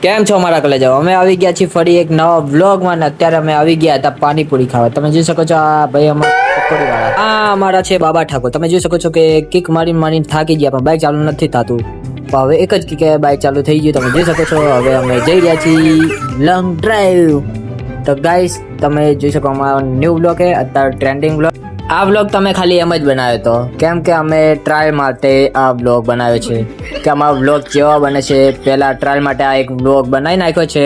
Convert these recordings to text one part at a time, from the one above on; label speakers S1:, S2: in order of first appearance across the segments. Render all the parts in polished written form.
S1: કેમ છો મારા કલેજાઓ? અમે આવી ગયા છીએ ફરી એક નવા વ્લોગમાં ને અત્યારે અમે આવી ગયા હતા પાણીપુરી ખાવા. તમે જોઈ શકો છો આ ભાઈ અમારા પકોડીવાળા. આ અમારા છે બાબા ઠાકોર. તમે જોઈ શકો છો કે કિક મારીને થાકી ગયા પણ બાઇક ચાલુ નથી થતું. તો હવે એક જ કિકે બાઇક ચાલુ થઈ ગયું. તમે જોઈ શકો છો હવે અમે જઈ રહ્યા છીએ લોંગ ડ્રાઈવ. તો ગાઈસ તમે જોઈ શકો અમારો ન્યૂ વ્લોગ છે અત્યારે ટ્રેન્ડિંગ વ્લોગ. આ વ્લોગ તમે ખાલી એમ જ બનાવ્યો હતો કેમ કે અમે ટ્રાયલ માટે આ વ્લોગ બનાવ્યો છે કે અમારો વ્લોગ કેવો બને છે. પહેલા ટ્રાયલ માટે આ એક વ્લોગ બનાવી નાખ્યો છે.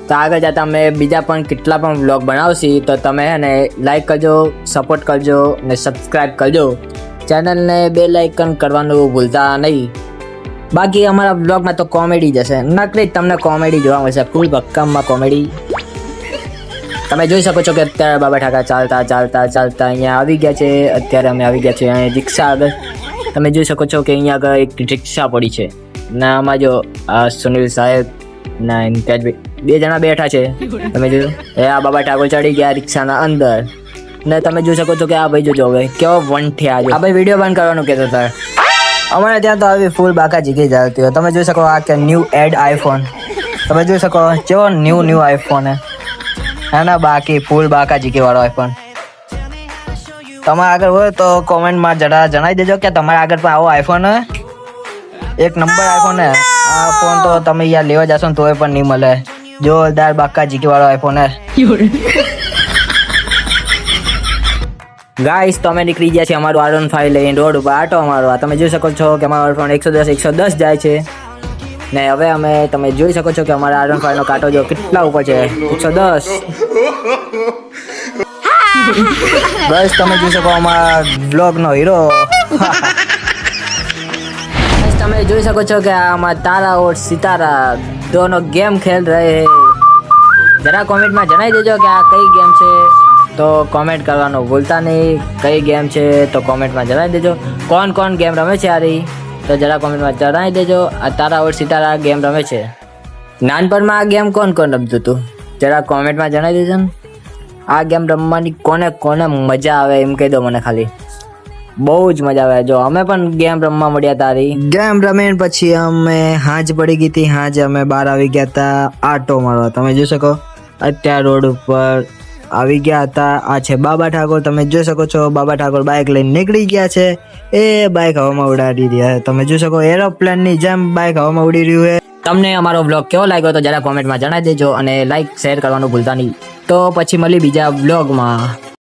S1: તો આગળ જતા અમે બીજા પણ કેટલા પણ વ્લોગ બનાવશી તો તમે હે ને લાઈક કરજો, સપોર્ટ કરજો ને સબસ્ક્રાઈબ કરજો. ચેનલને બેલ આઇકન કરવાનું ભૂલતા નહીં. બાકી અમારા વ્લોગમાં તો કોમેડી જશે, નકરી તમને કોમેડી જોવા મળશે, ફૂલ ભક્કમમાં કોમેડી. તમે જોઈ શકો છો કે અત્યારે બાબા ઠાકા ચાલતા અહીંયા આવી ગયા છે. અત્યારે અમે આવી ગયા છે અહીંયા રિક્ષા આગળ. તમે જોઈ શકો છો કે અહીંયા આગળ એક રિક્ષા પડી છે ને આમાં જો આ સુનિલ સાહેબ ના ઇન્ટેજ બે જણા બેઠા છે. તમે જોયું એ આ બાબા ઠાકોર ચડી ગયા રિક્ષાના અંદર ને તમે જોઈ શકો છો કે આ ભાઈ જોજો હવે કેવો વંઠ્યા છે. આ ભાઈ વિડીયો બંધ કરવાનું કહેતો હતા. અમારે ત્યાં તો આવી ફૂલ બાકા જીગી જતી હોય. તમે જોઈ શકો આ કે ન્યૂ એડ આઈફોન. તમે જોઈ શકો કેવો ન્યૂ આઈફોન હે ના બાકી ફૂલ બાકા જીકે વાળો આઈફોન. તમારે આગળ હોય તો કોમેન્ટમાં જરા જણાવી દેજો કે તમારે આગળ પણ આવો આઈફોન હે. એક નંબર આઈફોન હે. આ ફોન તો તમે યાર લેવા જશો ને તોય પણ નહીં મળે. જોરદાર બાકા જીકે વાળો આઈફોન હે. ગાઈસ તો અમે નીકળી ગયા છીએ અમારું R15 લઈને રોડ ઉપર આટો મારવા. તમે જોઈ શકો છો કે અમારો ફોન 110 જાય છે ને હવે અમે તમે જોઈ શકો છો કે અમારા R15 નો કાંટો જો કેટલા ઉપર છે 110. બસ તમે જોઈ શકો અમારા બ્લોગ નો હીરો. તમે જોઈ શકો છો કે આમાં તારા और सितारा दोनों गेम खेल रहे हैं. जरा कमेंट में जणाई देजो कि आ कई गेम છે તો કોમેન્ટ કરવાનું ભૂલતા નહીં. કઈ ગેમ છે તો કોમેન્ટમાં જણાવી દેજો. કોણ ગેમ રમે છે આ રહી તો જરા કોમેન્ટમાં જણાવી દેજો. આ તારા और सितारा ગેમ રમે છે. નાનપણમાં આ ગેમ કોણ રમતું હતું જરા કોમેન્ટમાં જણાવી દેજો ને. આ ગેમ રમવાની કોને મજા આવે એમ કહી દો મને ખાલી. બહુ જ મજા આવે. જો અમે પણ ગેમ રમવા મળ્યા તારી ગેમ રમીને પછી અમે હાંજ પડી ગઈ હતી. હાંજ અમે બહાર આવી ગયા હતા આટો મારવા. તમે જોઈ શકો અત્યારે રોડ ઉપર આવી ગયા હતા. આ છે બાબા ઠાકોર. તમે જોઈ શકો છો બાબા ઠાકોર બાઇક લઈને નીકળી ગયા છે. એ બાઇક હવામાં ઉડાડી રહ્યા છે. તમે જોઈ શકો એરોપ્લેન ની જેમ બાઇક હવામાં ઉડી રહ્યું છે. તમને અમારો બ્લોગ કેવો લાગ્યો તો જરા કોમેન્ટમાં જણાવી દેજો અને લાઈક શેર કરવાનું ભૂલતા નહીં. તો પછી મળી બીજા બ્લોગમાં.